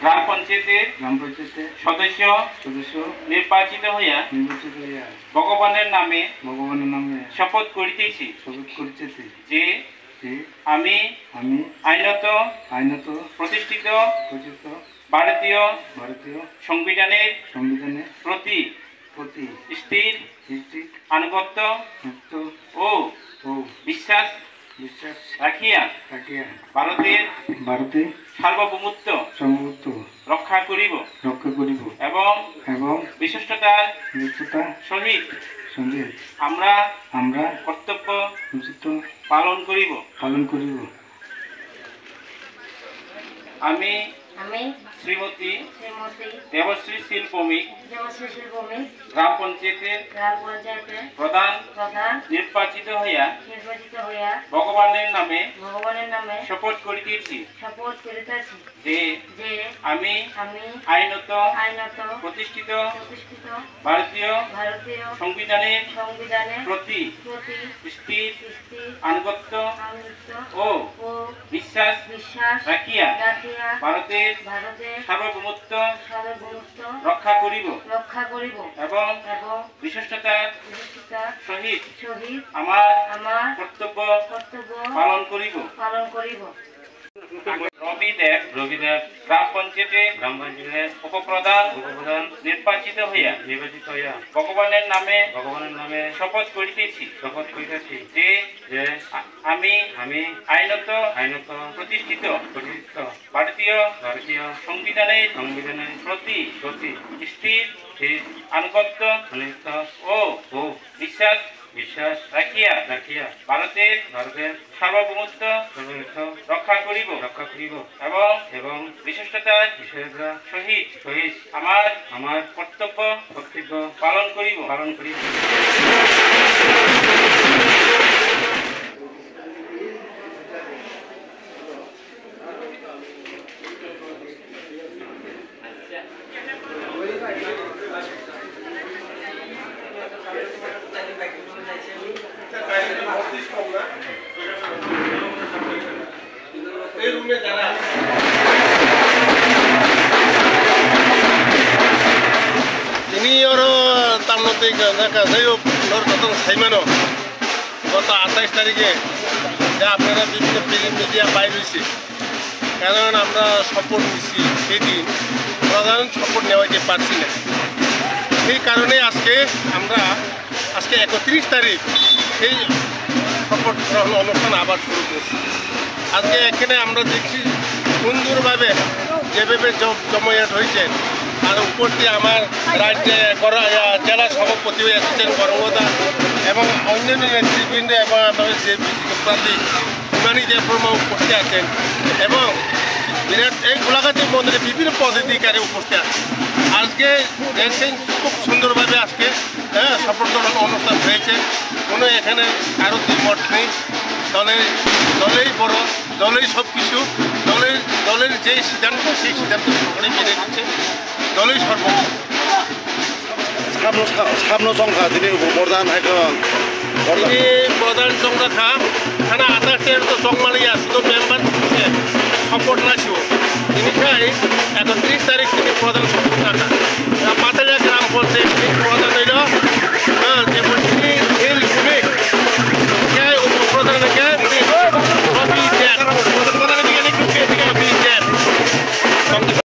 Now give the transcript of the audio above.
গ্রাম পঞ্চায়েতের সদস্য নির্বাচিত হইয়া ভগবানের নামে শপথ করিতেছি যে আমি আইনত প্রতিষ্ঠিত ভারতীয় সংবিধানের প্রতি স্থির আনুগত্য ও বিশ্বাস রাখিয়া ভারতের সার্বভৌমত্ব রক্ষা করিব এবং বিশিষ্টতার সহিত আমরা কর্তব্য পালন করিব। আমি শ্রীমতী দেবশ্রী শীল ভৌমিক গ্রাম পঞ্চায়েতের প্রধান নির্বাচিত হইয়া ভগবানের নামে শপথ করিতেছি যে আমি আইনত প্রতিষ্ঠিত ভারতীয় সংবিধানের প্রতি স্থির আনুগত্য ও বিশ্বাস রাখিয়া ভারতের সার্বভৌমত্ব রক্ষা করিব এবং বিশিষ্টতার সহিত আমার কর্তব্য পালন করিব। রবিদেব গ্রাম পঞ্চায়েতের উপপ্রধান নির্বাচিত হইয়া ভগবানের নামে শপথ করিতেছি যে আমি আইনত প্রতিষ্ঠিত ভারতীয় সংবিধানের প্রতি স্থির আনুগত্য ও বিশ্বাস রাখিয়া ভারতের সার্বভৌমত্ব রক্ষা করিব এবং বিশিষ্টতার সহিত আমার কর্তব্য পালন করিব। ini orang tamu tiga mereka saya lor datang saya mana kota 28 তারিখে যা আপনারা বিভিন্ন মিডিয়া বাইরেছি কারণ আমরা শপথ নিচ্ছি সেদিন প্রধান শপথ নেওয়াতে পারছি না সেই কারণে আজকে 31 তারিখ সেই শপথ গ্রহণ অনুষ্ঠান আবার শুরু করছি। আজকে এখানে আমরা দেখছি সুন্দরভাবে যেভাবে জমায়েত হয়েছে আর উপর দিয়ে আমার রাজ্যে জেলা সভাপতি হয়ে এসেছেন গরমদা এবং অন্যান্য নেতৃবৃন্দ এবং আমাদের যে প্রার্থী ইমানি দেববর্মা উপস্থিত আছেন এবং এই গোলাঘাটের মন্দিরে বিভিন্ন পদাধিকারী উপস্থিত আছে। আজকে দেখছেন খুব সুন্দরভাবে আজকে শপথ গ্রহণ অনুষ্ঠান হয়েছে। কোনো এখানে কারো দ্বিমত নেই। দলেই বড়, দলেই সব কিছু, দলের যে সিদ্ধান্ত সেই সিদ্ধান্ত সকলে মেনে নিচ্ছে, দলেই সর্বোচ্চ। সামনো সংখ্যা তিনি প্রধান তিনি প্রধান সংখ্যা খানা 28 তো চকমালিয়া শুধু মেম্বার শপথ নাছিল তিনি চাই 31 তারিখ তিনি প্রধান শপথ রাখা পাতালিয়া গ্রাম পঞ্চায়েত প্রধান হইল যে